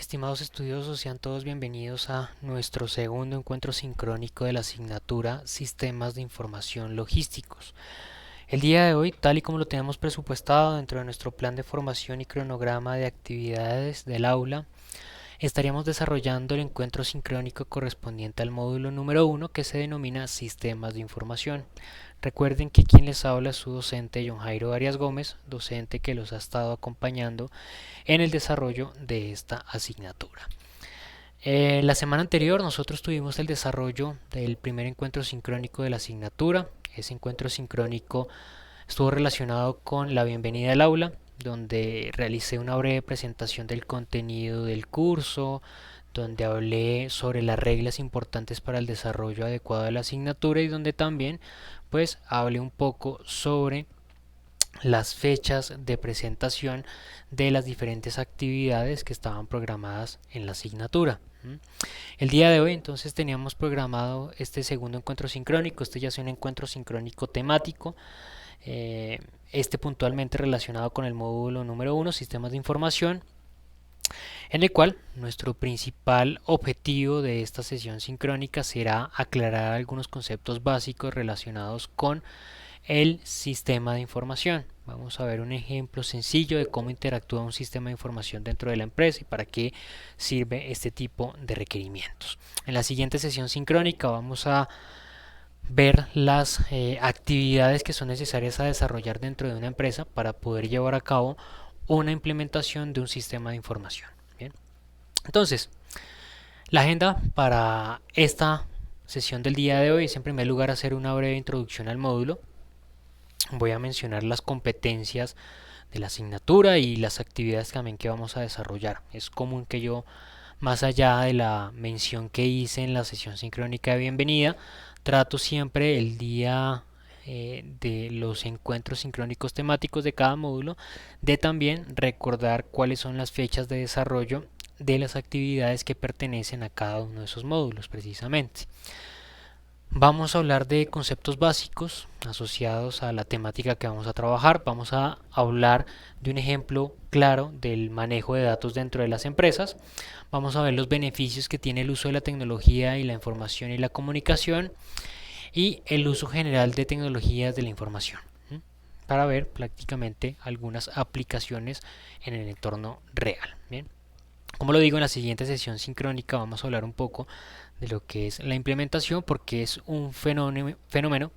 Estimados estudiosos, sean todos bienvenidos a nuestro segundo encuentro sincrónico de la asignatura Sistemas de Información Logísticos. El día de hoy, tal y como lo tenemos presupuestado dentro de nuestro plan de formación y cronograma de actividades del aula, estaríamos desarrollando el encuentro sincrónico correspondiente al módulo número 1 que se denomina Sistemas de Información. Recuerden que quien les habla es su docente John Jairo Arias Gómez, docente que los ha estado acompañando en el desarrollo de esta asignatura. La semana anterior nosotros tuvimos el desarrollo del primer encuentro sincrónico de la asignatura. Ese encuentro sincrónico estuvo relacionado con la bienvenida al aula, donde realicé una breve presentación del contenido del curso, donde hablé sobre las reglas importantes para el desarrollo adecuado de la asignatura y donde también pues hablé un poco sobre las fechas de presentación de las diferentes actividades que estaban programadas en la asignatura. El día de hoy entonces teníamos programado este segundo encuentro sincrónico. Este ya es un encuentro sincrónico temático, este puntualmente relacionado con el módulo número 1, sistemas de información, en el cual nuestro principal objetivo de esta sesión sincrónica será aclarar algunos conceptos básicos relacionados con el sistema de información. Vamos a ver un ejemplo sencillo de cómo interactúa un sistema de información dentro de la empresa y para qué sirve este tipo de requerimientos. En la siguiente sesión sincrónica vamos a ver las actividades que son necesarias a desarrollar dentro de una empresa para poder llevar a cabo una implementación de un sistema de información. Bien. Entonces, la agenda para esta sesión del día de hoy es en primer lugar hacer una breve introducción al módulo. Voy a mencionar las competencias de la asignatura y las actividades también que vamos a desarrollar. Es común que yo, más allá de la mención que hice en la sesión sincrónica de bienvenida, trato siempre el día de los encuentros sincrónicos temáticos de cada módulo de también recordar cuáles son las fechas de desarrollo de las actividades que pertenecen a cada uno de esos módulos precisamente. Vamos a hablar de conceptos básicos asociados a la temática que vamos a trabajar. Vamos a hablar de un ejemplo claro del manejo de datos dentro de las empresas. Vamos a ver los beneficios que tiene el uso de la tecnología y la información y la comunicación y el uso general de tecnologías de la información para ver prácticamente algunas aplicaciones en el entorno real. Bien. Como lo digo, en la siguiente sesión sincrónica vamos a hablar un poco de lo que es la implementación, porque es un fenómeno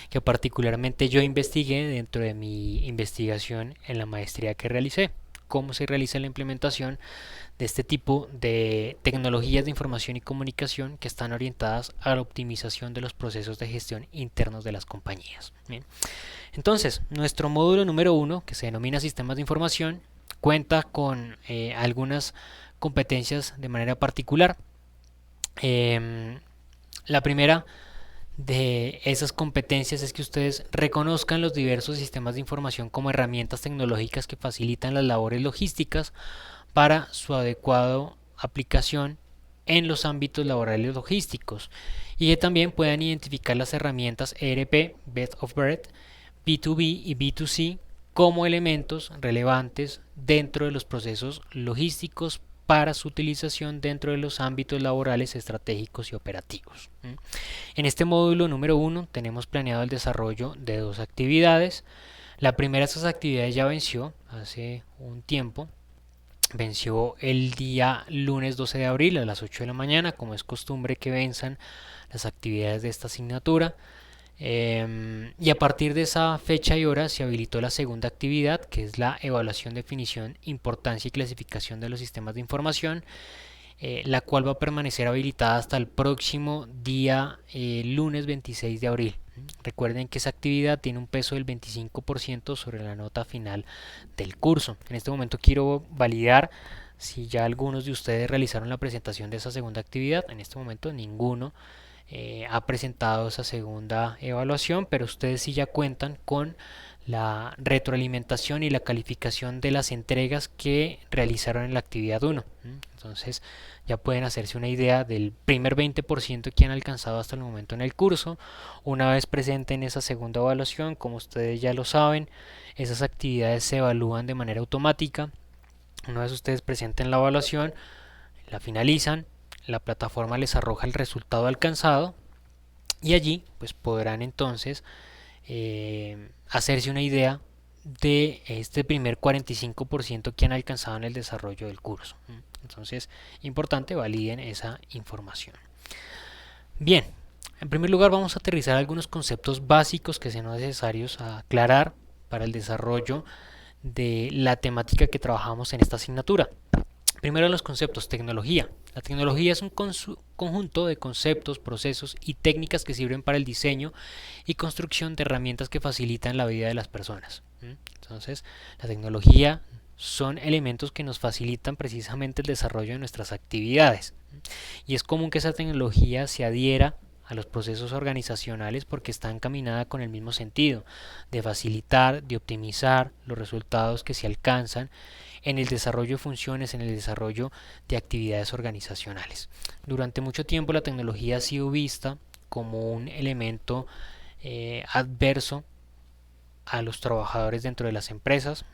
que particularmente yo investigué dentro de mi investigación en la maestría que realicé. Cómo se realiza la implementación de este tipo de tecnologías de información y comunicación que están orientadas a la optimización de los procesos de gestión internos de las compañías. Bien. Entonces, nuestro módulo número 1, que se denomina sistemas de información, cuenta con algunas competencias de manera particular. La primera de esas competencias es que ustedes reconozcan los diversos sistemas de información como herramientas tecnológicas que facilitan las labores logísticas para su adecuado aplicación en los ámbitos laborales logísticos y que también puedan identificar las herramientas ERP, Best of Breed, B2B y B2C como elementos relevantes dentro de los procesos logísticos para su utilización dentro de los ámbitos laborales estratégicos y operativos. En este módulo número 1 tenemos planeado el desarrollo de dos actividades. La primera de estas actividades ya venció hace un tiempo. Venció el día lunes 12 de abril a las 8 de la mañana, como es costumbre que venzan las actividades de esta asignatura. Y a partir de esa fecha y hora se habilitó la segunda actividad, que es la evaluación, definición, importancia y clasificación de los sistemas de información, la cual va a permanecer habilitada hasta el próximo día lunes 26 de abril. Recuerden que esa actividad tiene un peso del 25% sobre la nota final del curso. En este momento quiero validar si ya algunos de ustedes realizaron la presentación de esa segunda actividad. En este momento ninguno ha presentado esa segunda evaluación, pero ustedes sí ya cuentan con la retroalimentación y la calificación de las entregas que realizaron en la actividad 1. Entonces ya pueden hacerse una idea del primer 20% que han alcanzado hasta el momento en el curso. Una vez presenten esa segunda evaluación, como ustedes ya lo saben, esas actividades se evalúan de manera automática. Una vez ustedes presenten la evaluación, La finalizan, la plataforma les arroja el resultado alcanzado y allí pues podrán entonces hacerse una idea de este primer 45% que han alcanzado en el desarrollo del curso. Entonces, importante, validen esa información. Bien, en primer lugar vamos a aterrizar algunos conceptos básicos que sean necesarios a aclarar para el desarrollo de la temática que trabajamos en esta asignatura. Primero los conceptos, tecnología. La tecnología es un conjunto de conceptos, procesos y técnicas que sirven para el diseño y construcción de herramientas que facilitan la vida de las personas. Entonces, la tecnología son elementos que nos facilitan precisamente el desarrollo de nuestras actividades. Y es común que esa tecnología se adhiera a los procesos organizacionales porque está encaminada con el mismo sentido, de facilitar, de optimizar los resultados que se alcanzan en el desarrollo de funciones, en el desarrollo de actividades organizacionales. Durante mucho tiempo la tecnología ha sido vista como un elemento adverso a los trabajadores dentro de las empresas.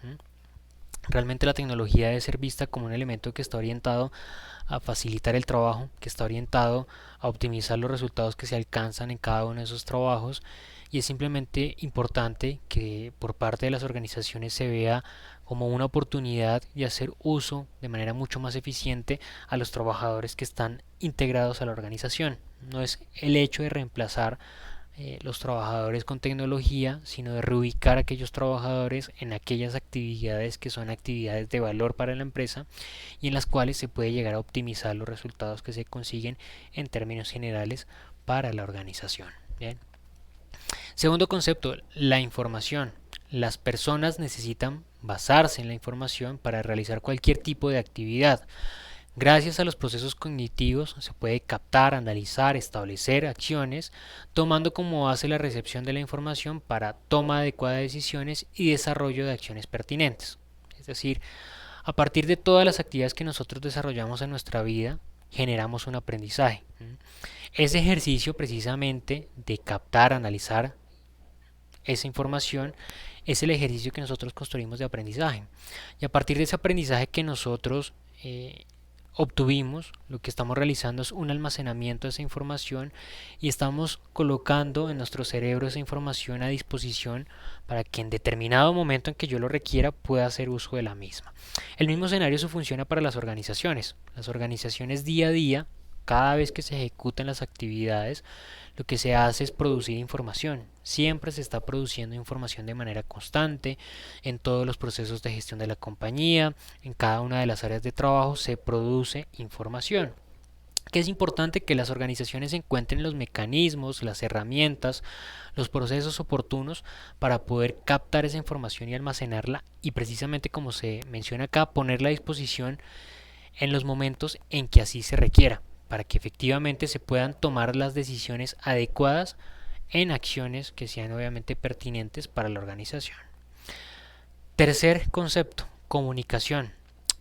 Realmente la tecnología debe ser vista como un elemento que está orientado a facilitar el trabajo, que está orientado a optimizar los resultados que se alcanzan en cada uno de esos trabajos, y es simplemente importante que por parte de las organizaciones se vea como una oportunidad de hacer uso de manera mucho más eficiente a los trabajadores que están integrados a la organización. No es el hecho de reemplazar los trabajadores con tecnología, sino de reubicar a aquellos trabajadores en aquellas actividades que son actividades de valor para la empresa y en las cuales se puede llegar a optimizar los resultados que se consiguen en términos generales para la organización. Bien. Segundo concepto, la información. Las personas necesitan basarse en la información para realizar cualquier tipo de actividad. Gracias a los procesos cognitivos se puede captar, analizar, establecer acciones, tomando como base la recepción de la información para toma adecuada de decisiones y desarrollo de acciones pertinentes. Es decir, a partir de todas las actividades que nosotros desarrollamos en nuestra vida, generamos un aprendizaje. Ese ejercicio precisamente de captar, analizar esa información es el ejercicio que nosotros construimos de aprendizaje. Y a partir de ese aprendizaje que nosotros obtuvimos, lo que estamos realizando es un almacenamiento de esa información y estamos colocando en nuestro cerebro esa información a disposición para que en determinado momento en que yo lo requiera pueda hacer uso de la misma. El mismo escenario se funciona para las organizaciones. Las organizaciones día a día, cada vez que se ejecutan las actividades, lo que se hace es producir información. Siempre se está produciendo información de manera constante en todos los procesos de gestión de la compañía, en cada una de las áreas de trabajo se produce información. Que es importante que las organizaciones encuentren los mecanismos, las herramientas, los procesos oportunos para poder captar esa información y almacenarla y precisamente como se menciona acá, ponerla a disposición en los momentos en que así se requiera, para que efectivamente se puedan tomar las decisiones adecuadas en acciones que sean obviamente pertinentes para la organización. Tercer concepto, comunicación.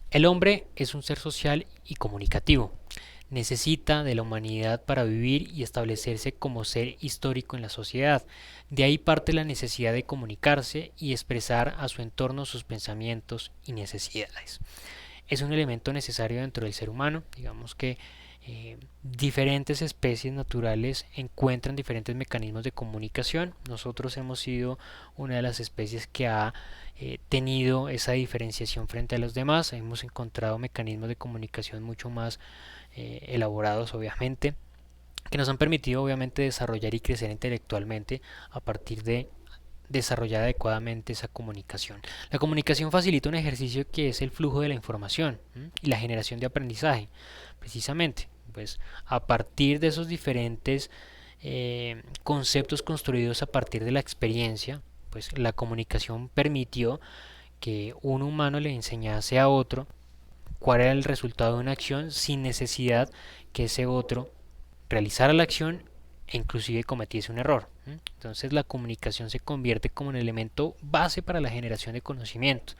El hombre es un ser social y comunicativo. Necesita de la humanidad para vivir y establecerse como ser histórico en la sociedad. De ahí parte la necesidad de comunicarse y expresar a su entorno sus pensamientos y necesidades. Es un elemento necesario dentro del ser humano. Digamos que diferentes especies naturales encuentran diferentes mecanismos de comunicación. Nosotros hemos sido una de las especies que ha tenido esa diferenciación frente a los demás. Hemos encontrado mecanismos de comunicación mucho más elaborados, obviamente, que nos han permitido obviamente desarrollar y crecer intelectualmente a partir de desarrollar adecuadamente esa comunicación. La comunicación facilita un ejercicio que es el flujo de la información y la generación de aprendizaje, precisamente. Pues a partir de esos diferentes conceptos construidos a partir de la experiencia, pues la comunicación permitió que un humano le enseñase a otro cuál era el resultado de una acción sin necesidad que ese otro realizara la acción e inclusive cometiese un error. Entonces la comunicación se convierte como un elemento base para la generación de conocimiento.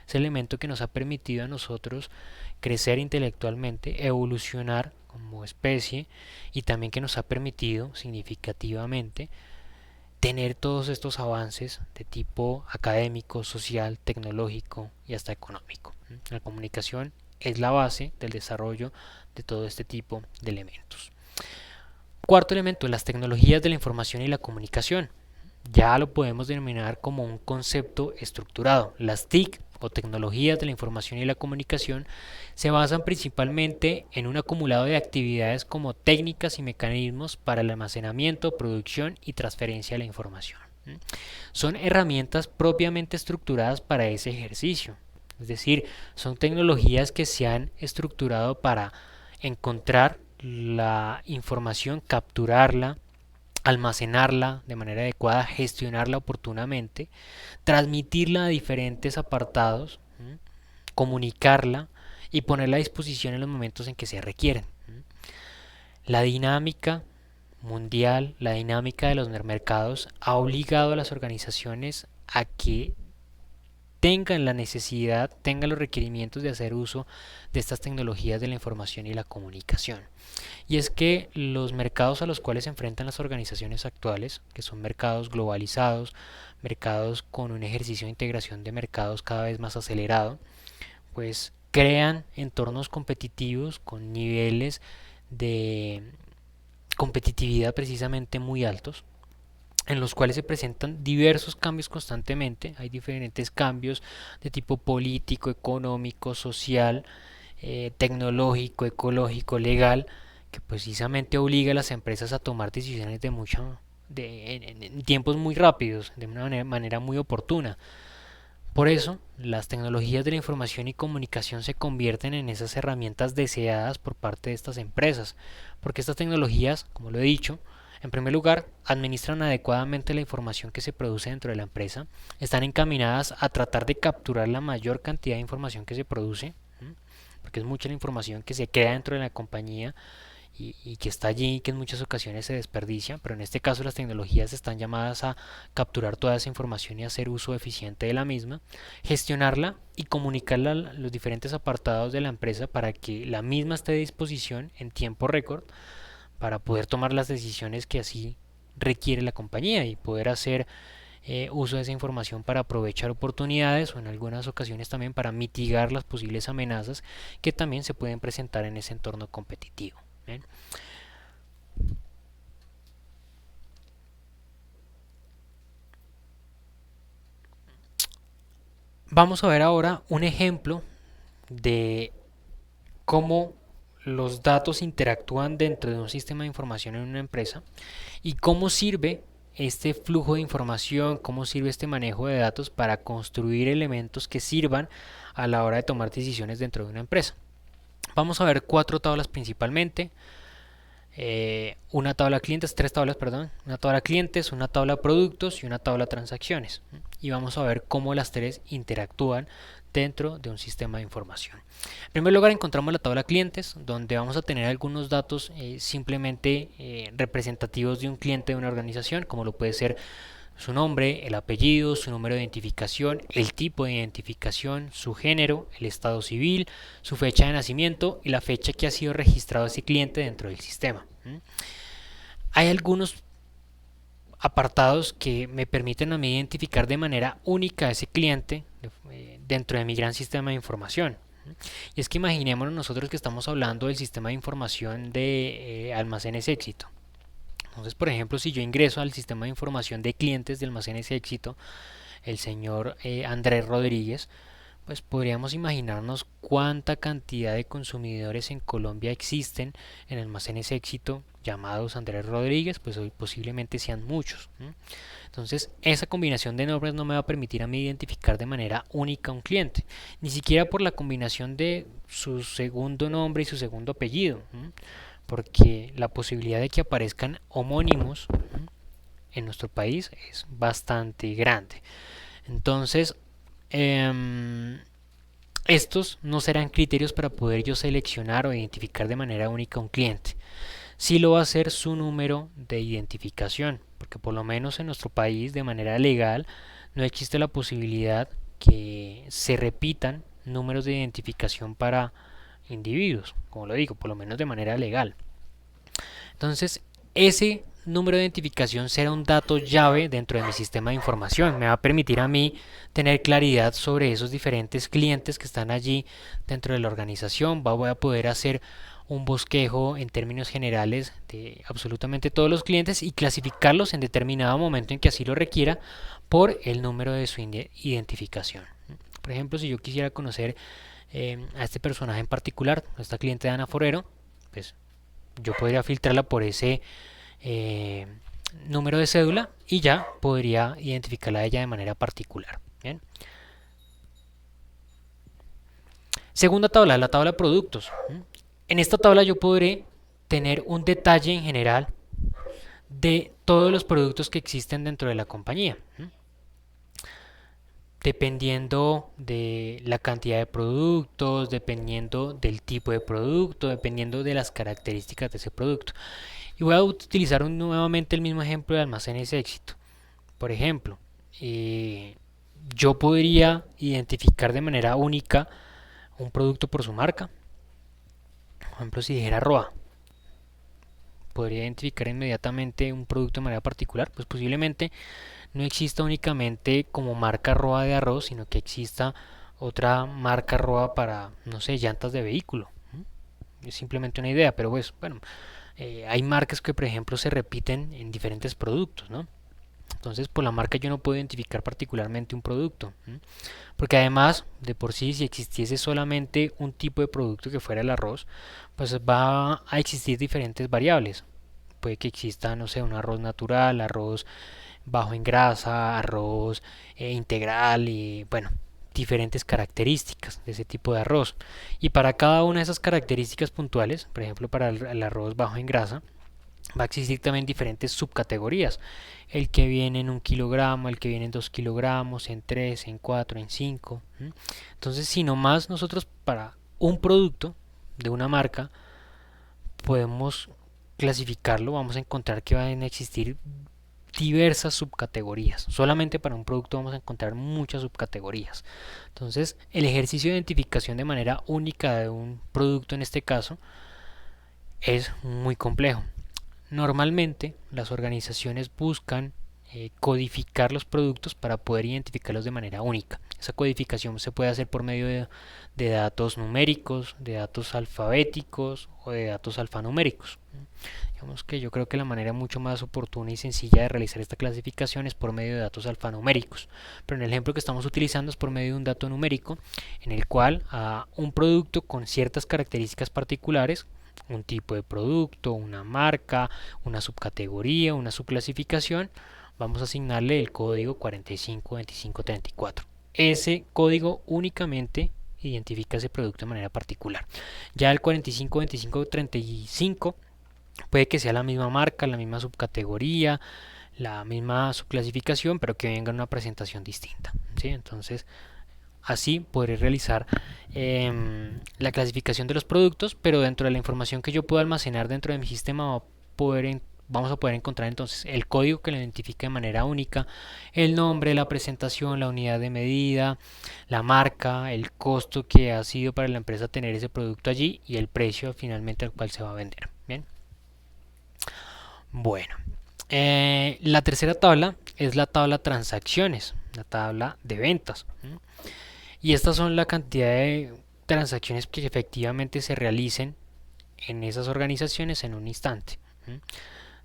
Es el elemento que nos ha permitido a nosotros crecer intelectualmente, evolucionar como especie y también que nos ha permitido significativamente tener todos estos avances de tipo académico, social, tecnológico y hasta económico. La comunicación es la base del desarrollo de todo este tipo de elementos. Cuarto elemento, las tecnologías de la información y la comunicación. Ya lo podemos denominar como un concepto estructurado. Las TIC o tecnologías de la información y la comunicación se basan principalmente en un acumulado de actividades como técnicas y mecanismos para el almacenamiento, producción y transferencia de la información. Son herramientas propiamente estructuradas para ese ejercicio. Es decir, son tecnologías que se han estructurado para encontrar la información, capturarla, almacenarla de manera adecuada, gestionarla oportunamente, transmitirla a diferentes apartados, comunicarla y ponerla a disposición en los momentos en que se requieren. La dinámica mundial, la dinámica de los mercados ha obligado a las organizaciones a que tengan la necesidad, tengan los requerimientos de hacer uso de estas tecnologías de la información y la comunicación. Y es que los mercados a los cuales se enfrentan las organizaciones actuales, que son mercados globalizados, mercados con un ejercicio de integración de mercados cada vez más acelerado, pues crean entornos competitivos con niveles de competitividad precisamente muy altos, en los cuales se presentan diversos cambios constantemente. Hay diferentes cambios de tipo político, económico, social, tecnológico, ecológico, legal, que precisamente obliga a las empresas a tomar decisiones en tiempos muy rápidos, de una manera muy oportuna. Por eso, las tecnologías de la información y comunicación se convierten en esas herramientas deseadas por parte de estas empresas, porque estas tecnologías, como lo he dicho, en primer lugar, administran adecuadamente la información que se produce dentro de la empresa, están encaminadas a tratar de capturar la mayor cantidad de información que se produce, porque es mucha la información que se crea dentro de la compañía y que está allí y que en muchas ocasiones se desperdicia, pero en este caso las tecnologías están llamadas a capturar toda esa información y hacer uso eficiente de la misma, gestionarla y comunicarla a los diferentes apartados de la empresa para que la misma esté a disposición en tiempo récord para poder tomar las decisiones que así requiere la compañía y poder hacer uso de esa información para aprovechar oportunidades o en algunas ocasiones también para mitigar las posibles amenazas que también se pueden presentar en ese entorno competitivo. ¿Bien? Vamos a ver ahora un ejemplo de cómo los datos interactúan dentro de un sistema de información en una empresa y cómo sirve este flujo de información, cómo sirve este manejo de datos para construir elementos que sirvan a la hora de tomar decisiones dentro de una empresa. Vamos a ver cuatro tablas principalmente. Una tabla clientes, tres tablas, perdón, una tabla clientes, una tabla productos y una tabla transacciones. Y vamos a ver cómo las tres interactúan dentro de un sistema de información. En primer lugar encontramos la tabla clientes, donde vamos a tener algunos datos simplemente representativos de un cliente de una organización, como lo puede ser su nombre, el apellido, su número de identificación, el tipo de identificación, su género, el estado civil, su fecha de nacimiento y la fecha que ha sido registrado ese cliente dentro del sistema. Hay algunos apartados que me permiten a mí identificar de manera única a ese cliente dentro de mi gran sistema de información. Y es que imaginémonos nosotros que estamos hablando del sistema de información de Almacenes Éxito. Entonces, por ejemplo, si yo ingreso al sistema de información de clientes de Almacenes Éxito, el señor Andrés Rodríguez, pues podríamos imaginarnos cuánta cantidad de consumidores en Colombia existen en Almacenes Éxito llamados Andrés Rodríguez, pues hoy posiblemente sean muchos. Entonces, esa combinación de nombres no me va a permitir a mí identificar de manera única a un cliente, ni siquiera por la combinación de su segundo nombre y su segundo apellido, porque la posibilidad de que aparezcan homónimos en nuestro país es bastante grande. Entonces, estos no serán criterios para poder yo seleccionar o identificar de manera única a un cliente. Sí lo va a ser su número de identificación, porque por lo menos en nuestro país de manera legal no existe la posibilidad que se repitan números de identificación para individuos, como lo digo, por lo menos de manera legal. Entonces, ese número de identificación será un dato llave dentro de mi sistema de información. Me va a permitir a mí tener claridad sobre esos diferentes clientes que están allí dentro de la organización. Voy a poder hacer un bosquejo en términos generales de absolutamente todos los clientes y clasificarlos en determinado momento en que así lo requiera por el número de su identificación. Por ejemplo, si yo quisiera conocer a este personaje en particular, a esta cliente de Ana Forero, pues yo podría filtrarla por ese eh, número de cédula y ya podría identificarla a ella de manera particular. Bien. Segunda tabla, la tabla de productos. En esta tabla yo podré tener un detalle en general de todos los productos que existen dentro de la compañía. Dependiendo de la cantidad de productos, dependiendo del tipo de producto, dependiendo de las características de ese producto. Y voy a utilizar nuevamente el mismo ejemplo de almacenes éxito. Por ejemplo, yo podría identificar de manera única un producto por su marca. Por ejemplo, si dijera Roa, podría identificar inmediatamente un producto de manera particular. Pues posiblemente no exista únicamente como marca Roa de arroz, sino que exista otra marca Roa para, no sé, llantas de vehículo. Es simplemente una idea, pero pues, bueno, hay marcas que, por ejemplo, se repiten en diferentes productos, ¿no? Entonces, por la marca yo no puedo identificar particularmente un producto, porque además, de por sí, si existiese solamente un tipo de producto que fuera el arroz, pues va a existir diferentes variables. Puede que exista, no sé, un arroz natural, arroz bajo en grasa, arroz integral y, bueno, diferentes características de ese tipo de arroz. Y para cada una de esas características puntuales, por ejemplo, para el arroz bajo en grasa, va a existir también diferentes subcategorías. El que viene en 1 kilogramo, el que viene en 2 kilogramos, en 3, en 4, en 5. Entonces, si nomás nosotros para un producto de una marca podemos clasificarlo, vamos a encontrar que van a existir diversas subcategorías. Solamente para un producto vamos a encontrar muchas subcategorías. Entonces, el ejercicio de identificación de manera única de un producto en este caso es muy complejo. Normalmente las organizaciones buscan codificar los productos para poder identificarlos de manera única. Esa codificación se puede hacer por medio de datos numéricos, de datos alfabéticos o de datos alfanuméricos. Digamos que yo creo que la manera mucho más oportuna y sencilla de realizar esta clasificación es por medio de datos alfanuméricos. Pero en el ejemplo que estamos utilizando es por medio de un dato numérico en el cual a un producto con ciertas características particulares, un tipo de producto, una marca, una subcategoría, una subclasificación, vamos a asignarle el código 452534. Ese código únicamente identifica ese producto de manera particular. Ya el 452535 puede que sea la misma marca, la misma subcategoría, la misma subclasificación, pero que venga en una presentación distinta. ¿Sí? Entonces, así podré realizar la clasificación de los productos, pero dentro de la información que yo puedo almacenar dentro de mi sistema vamos a poder encontrar entonces el código que lo identifica de manera única, el nombre, la presentación, la unidad de medida, la marca, el costo que ha sido para la empresa tener ese producto allí y el precio finalmente al cual se va a vender. Bien. Bueno, la tercera tabla es la tabla transacciones, la tabla de ventas. Y estas son la cantidad de transacciones que efectivamente se realicen en esas organizaciones en un instante.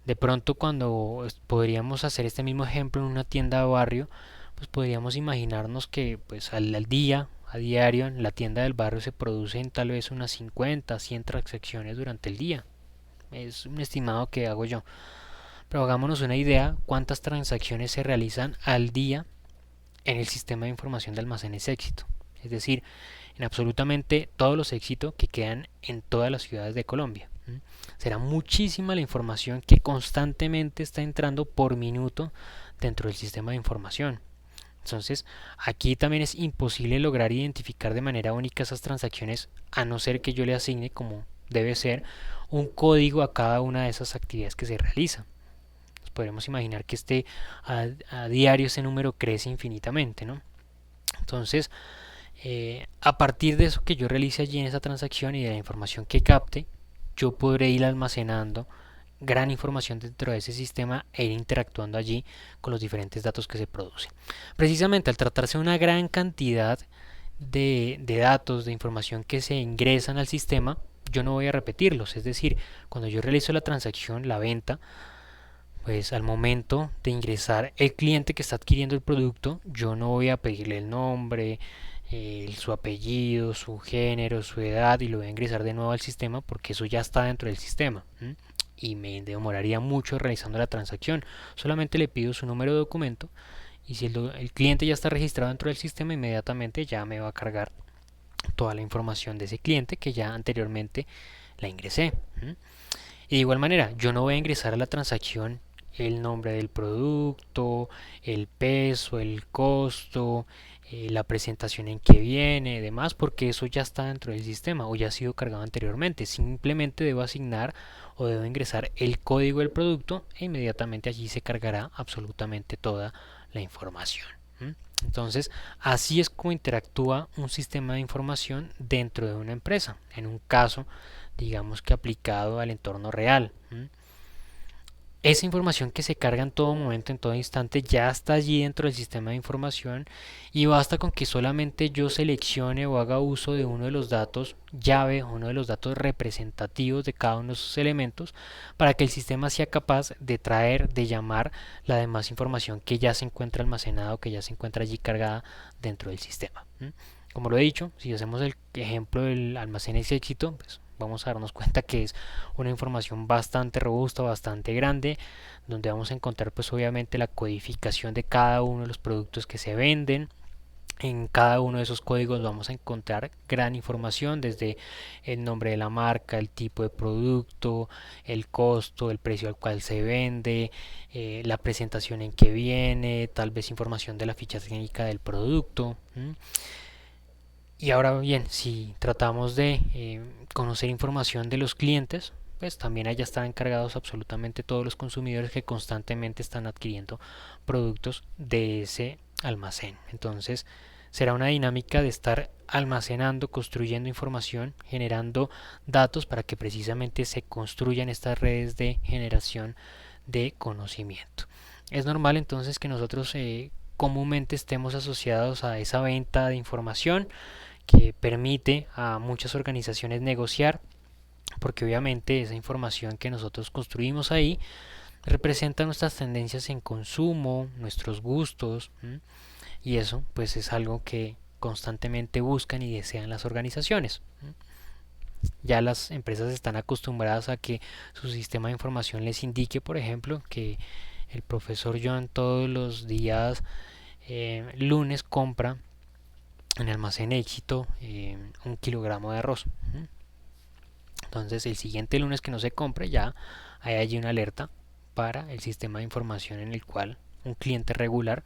De pronto cuando podríamos hacer este mismo ejemplo en una tienda de barrio, pues podríamos imaginarnos que pues al día, a diario, en la tienda del barrio se producen tal vez unas 50, 100 transacciones durante el día. Es un estimado que hago yo. Pero hagámonos una idea cuántas transacciones se realizan al día en el sistema de información de almacenes éxito. Es decir, en absolutamente todos los éxitos que quedan en todas las ciudades de Colombia. Será muchísima la información que constantemente está entrando por minuto dentro del sistema de información. Entonces, aquí también es imposible lograr identificar de manera única esas transacciones a no ser que yo le asigne, como debe ser, un código a cada una de esas actividades que se realizan. Podemos imaginar que a diario ese número crece infinitamente, ¿no? Entonces, a partir de eso que yo realice allí en esa transacción y de la información que capte, yo podré ir almacenando gran información dentro de ese sistema e ir interactuando allí con los diferentes datos que se producen. Precisamente al tratarse de una gran cantidad de datos, de información que se ingresan al sistema, yo no voy a repetirlos. Es decir, cuando yo realizo la transacción, la venta, pues al momento de ingresar el cliente que está adquiriendo el producto, yo no voy a pedirle el nombre, su apellido, su género, su edad y lo voy a ingresar de nuevo al sistema porque eso ya está dentro del sistema. Y me demoraría mucho realizando la transacción. Solamente le pido su número de documento y si el cliente ya está registrado dentro del sistema, inmediatamente ya me va a cargar toda la información de ese cliente que ya anteriormente la ingresé. Y de igual manera, yo no voy a ingresar a la transacción el nombre del producto, el peso, el costo, la presentación en que viene, demás, porque eso ya está dentro del sistema o ya ha sido cargado anteriormente. Simplemente debo asignar o debo ingresar el código del producto e inmediatamente allí se cargará absolutamente toda la información. Entonces, así es como interactúa un sistema de información dentro de una empresa. En un caso, digamos que aplicado al entorno real. Esa información que se carga en todo momento, en todo instante, ya está allí dentro del sistema de información y basta con que solamente yo seleccione o haga uso de uno de los datos llave, uno de los datos representativos de cada uno de esos elementos para que el sistema sea capaz de traer, de llamar la demás información que ya se encuentra almacenada o que ya se encuentra allí cargada dentro del sistema. Como lo he dicho, si hacemos el ejemplo del almacén ese éxito, pues vamos a darnos cuenta que es una información bastante robusta, bastante grande, donde vamos a encontrar pues obviamente la codificación de cada uno de los productos que se venden. En cada uno de esos códigos vamos a encontrar gran información, desde el nombre de la marca, el tipo de producto, el costo, el precio al cual se vende, la presentación en que viene, tal vez información de la ficha técnica del producto. Y ahora bien, si tratamos de conocer información de los clientes, pues también allá están encargados absolutamente todos los consumidores que constantemente están adquiriendo productos de ese almacén. Entonces, será una dinámica de estar almacenando, construyendo información, generando datos para que precisamente se construyan estas redes de generación de conocimiento. Es normal entonces que nosotros comúnmente estemos asociados a esa venta de información que permite a muchas organizaciones negociar, porque obviamente esa información que nosotros construimos ahí representa nuestras tendencias en consumo, nuestros gustos, y eso pues es algo que constantemente buscan y desean las organizaciones. Ya las empresas están acostumbradas a que su sistema de información les indique, por ejemplo, que el profesor John todos los días lunes compra en almacén éxito 1 kilogramo de arroz. Entonces el siguiente lunes que no se compre ya hay allí una alerta para el sistema de información en el cual un cliente regular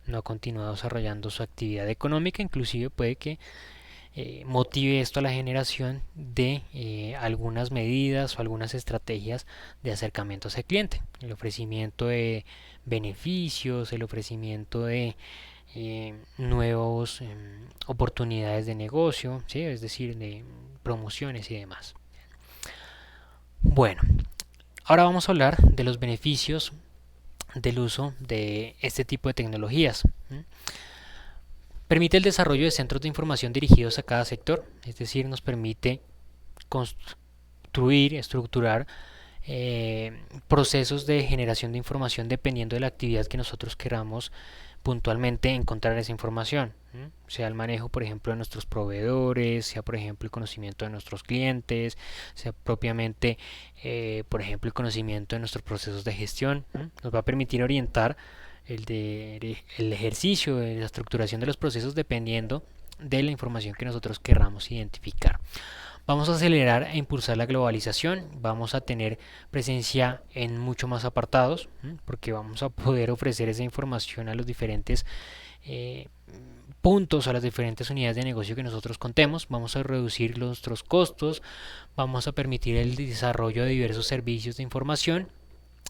no ha continuado desarrollando su actividad económica, inclusive puede que motive esto a la generación de algunas medidas o algunas estrategias de acercamiento a ese cliente, el ofrecimiento de beneficios, el ofrecimiento de nuevas oportunidades de negocio, ¿sí? Es decir, de promociones y demás. Bueno, ahora vamos a hablar de los beneficios del uso de este tipo de tecnologías. Permite el desarrollo de centros de información dirigidos a cada sector, es decir, nos permite construir, estructurar procesos de generación de información dependiendo de la actividad que nosotros queramos puntualmente encontrar esa información, sea el manejo por ejemplo de nuestros proveedores, sea por ejemplo el conocimiento de nuestros clientes, sea propiamente por ejemplo el conocimiento de nuestros procesos de gestión. Nos va a permitir orientar el ejercicio de la estructuración de los procesos dependiendo de la información que nosotros querramos identificar. Vamos a acelerar e impulsar la globalización, vamos a tener presencia en mucho más apartados, porque vamos a poder ofrecer esa información a los diferentes puntos, a las diferentes unidades de negocio que nosotros contemos, vamos a reducir nuestros costos, vamos a permitir el desarrollo de diversos servicios de información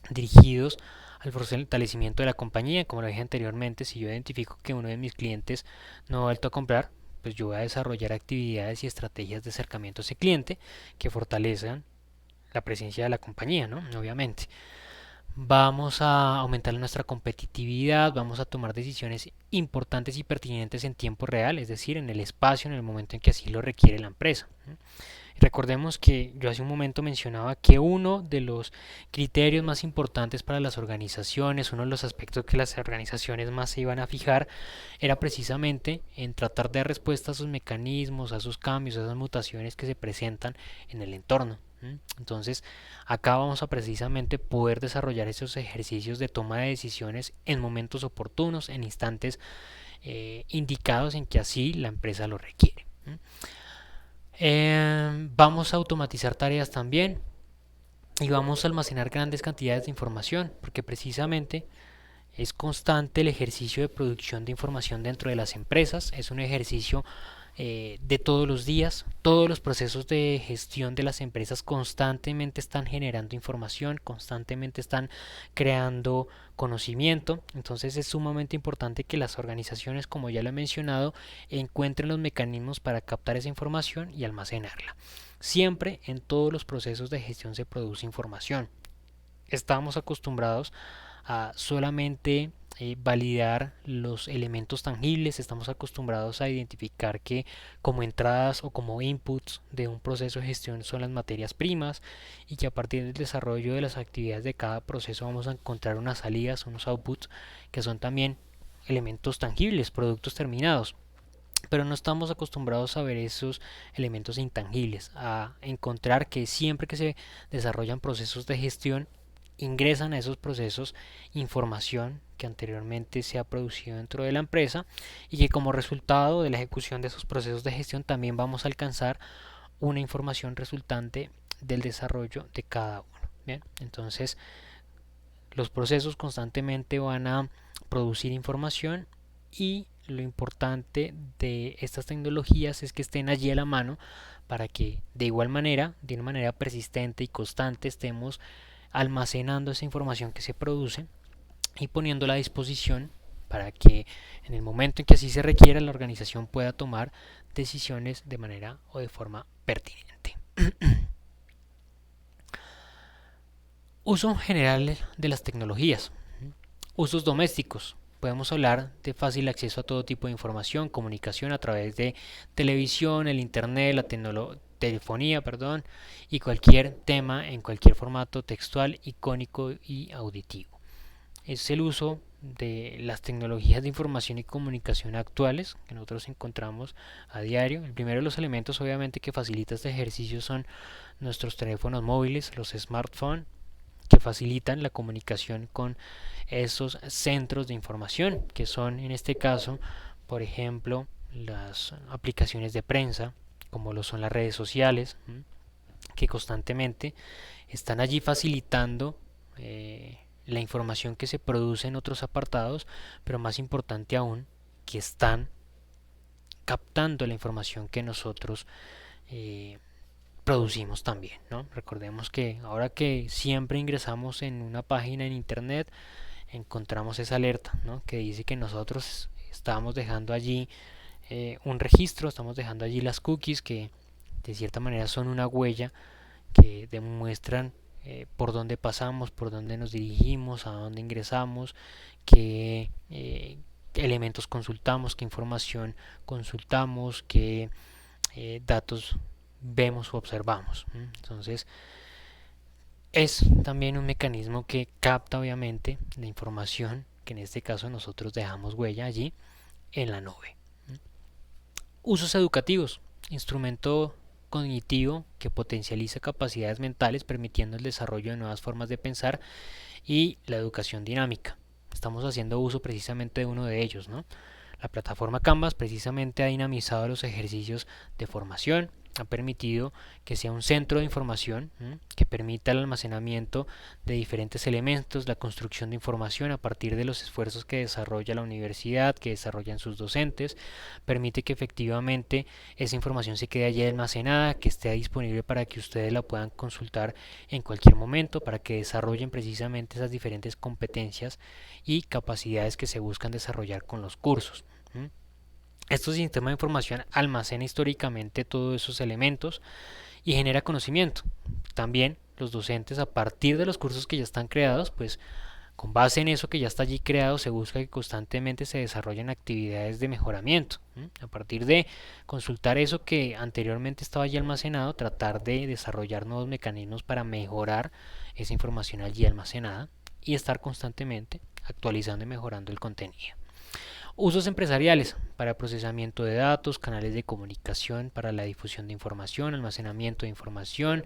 dirigidos al fortalecimiento de la compañía. Como lo dije anteriormente, si yo identifico que uno de mis clientes no ha vuelto a comprar, pues yo voy a desarrollar actividades y estrategias de acercamiento a ese cliente que fortalezcan la presencia de la compañía, ¿no? Obviamente. Vamos a aumentar nuestra competitividad, vamos a tomar decisiones importantes y pertinentes en tiempo real, es decir, en el espacio, en el momento en que así lo requiere la empresa. Recordemos que yo hace un momento mencionaba que uno de los criterios más importantes para las organizaciones, uno de los aspectos que las organizaciones más se iban a fijar, era precisamente en tratar de dar respuesta a sus mecanismos, a sus cambios, a esas mutaciones que se presentan en el entorno. Entonces, acá vamos a precisamente poder desarrollar esos ejercicios de toma de decisiones en momentos oportunos, en instantes indicados en que así la empresa lo requiere. Vamos a automatizar tareas también y vamos a almacenar grandes cantidades de información, porque precisamente es constante el ejercicio de producción de información dentro de las empresas, es un ejercicio de todos los días. Todos los procesos de gestión de las empresas constantemente están generando información, constantemente están creando conocimiento. Entonces es sumamente importante que las organizaciones, como ya lo he mencionado, encuentren los mecanismos para captar esa información y almacenarla. Siempre en todos los procesos de gestión se produce información. Estamos acostumbrados a solamente validar los elementos tangibles, estamos acostumbrados a identificar que como entradas o como inputs de un proceso de gestión son las materias primas y que a partir del desarrollo de las actividades de cada proceso vamos a encontrar unas salidas, unos outputs que son también elementos tangibles, productos terminados. Pero no estamos acostumbrados a ver esos elementos intangibles, a encontrar que siempre que se desarrollan procesos de gestión, ingresan a esos procesos información que anteriormente se ha producido dentro de la empresa y que como resultado de la ejecución de esos procesos de gestión también vamos a alcanzar una información resultante del desarrollo de cada uno. Bien, entonces los procesos constantemente van a producir información y lo importante de estas tecnologías es que estén allí a la mano para que de igual manera, de una manera persistente y constante, estemos almacenando esa información que se produce y poniéndola a disposición para que en el momento en que así se requiera la organización pueda tomar decisiones de manera o de forma pertinente. Uso general de las tecnologías. Usos domésticos. Podemos hablar de fácil acceso a todo tipo de información, comunicación a través de televisión, el internet, la telefonía, perdón, y cualquier tema en cualquier formato textual, icónico y auditivo. Es el uso de las tecnologías de información y comunicación actuales que nosotros encontramos a diario. El primero de los elementos obviamente que facilita este ejercicio son nuestros teléfonos móviles, los smartphones, que facilitan la comunicación con esos centros de información, que son en este caso, por ejemplo, las aplicaciones de prensa, como lo son las redes sociales, que constantemente están allí facilitando la información que se produce en otros apartados, pero más importante aún, que están captando la información que nosotros producimos también, ¿no? Recordemos que ahora que siempre ingresamos en una página en internet, encontramos esa alerta, ¿no? Que dice que nosotros estamos dejando allí un registro, estamos dejando allí las cookies que de cierta manera son una huella que demuestran por dónde pasamos, por dónde nos dirigimos, a dónde ingresamos, qué elementos consultamos, qué información consultamos, qué datos vemos o observamos. Entonces es también un mecanismo que capta obviamente la información que en este caso nosotros dejamos huella allí en la nube. Usos educativos. Instrumento cognitivo que potencializa capacidades mentales permitiendo el desarrollo de nuevas formas de pensar y la educación dinámica. Estamos haciendo uso precisamente de uno de ellos, ¿no? La plataforma Canvas precisamente ha dinamizado los ejercicios de formación, ha permitido que sea un centro de información que permita el almacenamiento de diferentes elementos, la construcción de información a partir de los esfuerzos que desarrolla la universidad, que desarrollan sus docentes, permite que efectivamente esa información se quede allí almacenada, que esté disponible para que ustedes la puedan consultar en cualquier momento, para que desarrollen precisamente esas diferentes competencias y capacidades que se buscan desarrollar con los cursos. Este sistema de información almacena históricamente todos esos elementos y genera conocimiento. También los docentes, a partir de los cursos que ya están creados, pues con base en eso que ya está allí creado, se busca que constantemente se desarrollen actividades de mejoramiento. A partir de consultar eso que anteriormente estaba allí almacenado, tratar de desarrollar nuevos mecanismos para mejorar esa información allí almacenada y estar constantemente actualizando y mejorando el contenido. Usos empresariales para procesamiento de datos, canales de comunicación para la difusión de información, almacenamiento de información,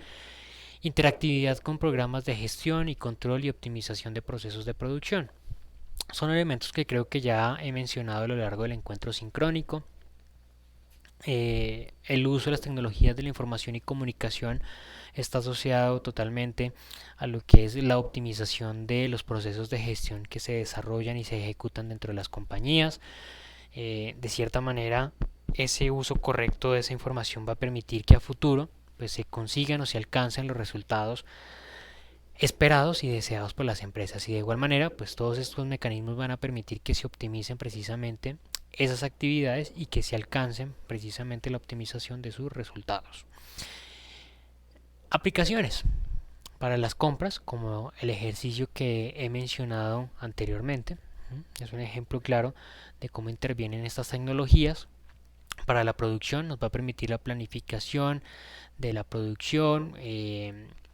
interactividad con programas de gestión y control y optimización de procesos de producción. Son elementos que creo que ya he mencionado a lo largo del encuentro sincrónico. El uso de las tecnologías de la información y comunicación está asociado totalmente a lo que es la optimización de los procesos de gestión que se desarrollan y se ejecutan dentro de las compañías. De cierta manera, ese uso correcto de esa información va a permitir que a futuro pues, se consigan o se alcancen los resultados esperados y deseados por las empresas. Y de igual manera, pues todos estos mecanismos van a permitir que se optimicen precisamente esas actividades y que se alcancen precisamente la optimización de sus resultados. Aplicaciones para las compras, como el ejercicio que he mencionado anteriormente. Es un ejemplo claro de cómo intervienen estas tecnologías. Para la producción nos va a permitir la planificación de la producción,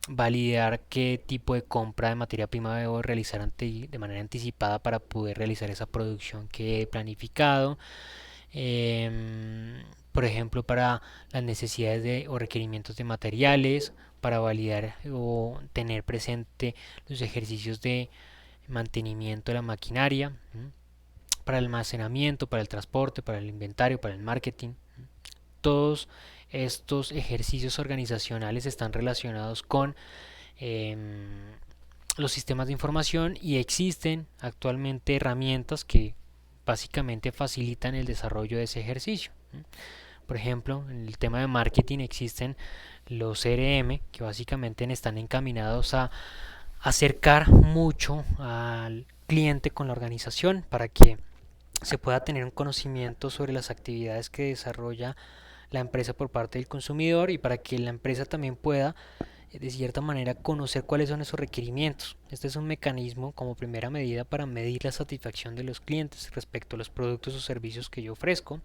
validar qué tipo de compra de materia prima debo realizar de manera anticipada para poder realizar esa producción que he planificado. Por ejemplo, para las necesidades o requerimientos de materiales, para validar o tener presente los ejercicios de mantenimiento de la maquinaria, para el almacenamiento, para el transporte, para el inventario, para el marketing. Todos estos ejercicios organizacionales están relacionados con los sistemas de información y existen actualmente herramientas que básicamente facilitan el desarrollo de ese ejercicio. Por ejemplo, en el tema de marketing existen los CRM que básicamente están encaminados a acercar mucho al cliente con la organización para que se pueda tener un conocimiento sobre las actividades que desarrolla la empresa por parte del consumidor y para que la empresa también pueda de cierta manera conocer cuáles son esos requerimientos. Este es un mecanismo como primera medida para medir la satisfacción de los clientes respecto a los productos o servicios que yo ofrezco.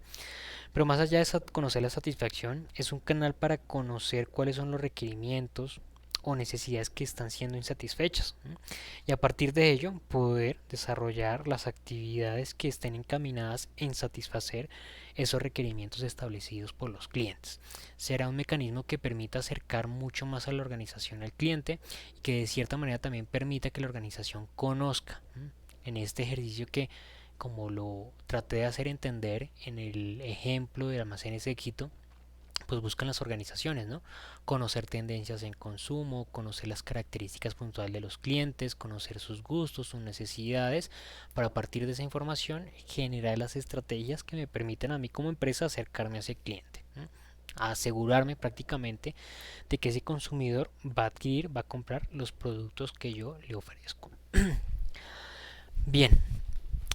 Pero más allá de conocer la satisfacción, es un canal para conocer cuáles son los requerimientos o necesidades que están siendo insatisfechas y a partir de ello poder desarrollar las actividades que estén encaminadas en satisfacer esos requerimientos establecidos por los clientes. Será un mecanismo que permita acercar mucho más a la organización al cliente y que de cierta manera también permita que la organización conozca en este ejercicio que, como lo traté de hacer entender en el ejemplo de almacenes éxito, pues buscan las organizaciones, ¿no? Conocer tendencias en consumo, conocer las características puntuales de los clientes, conocer sus gustos, sus necesidades, para a partir de esa información generar las estrategias que me permiten a mí como empresa acercarme a ese cliente, ¿no? A asegurarme prácticamente de que ese consumidor va a adquirir, va a comprar los productos que yo le ofrezco. Bien,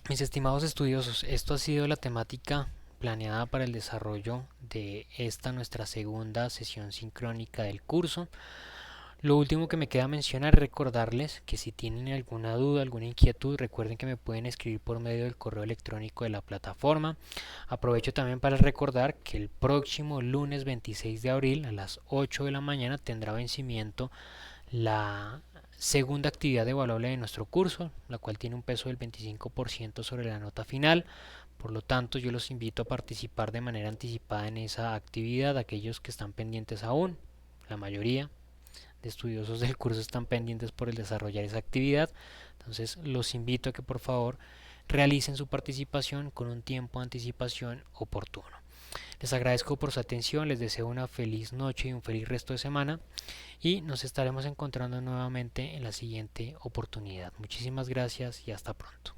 mis estimados estudiosos, esto ha sido la temática planeada para el desarrollo de esta nuestra segunda sesión sincrónica del curso. Lo último que me queda mencionar es recordarles que si tienen alguna duda, alguna inquietud, recuerden que me pueden escribir por medio del correo electrónico de la plataforma. Aprovecho también para recordar que el próximo lunes 26 de abril a las 8 de la mañana tendrá vencimiento la segunda actividad evaluable de nuestro curso, la cual tiene un peso del 25% sobre la nota final. Por lo tanto, yo los invito a participar de manera anticipada en esa actividad. Aquellos que están pendientes aún, la mayoría de estudiosos del curso están pendientes por el desarrollar esa actividad. Entonces, los invito a que por favor realicen su participación con un tiempo de anticipación oportuno. Les agradezco por su atención, les deseo una feliz noche y un feliz resto de semana y nos estaremos encontrando nuevamente en la siguiente oportunidad. Muchísimas gracias y hasta pronto.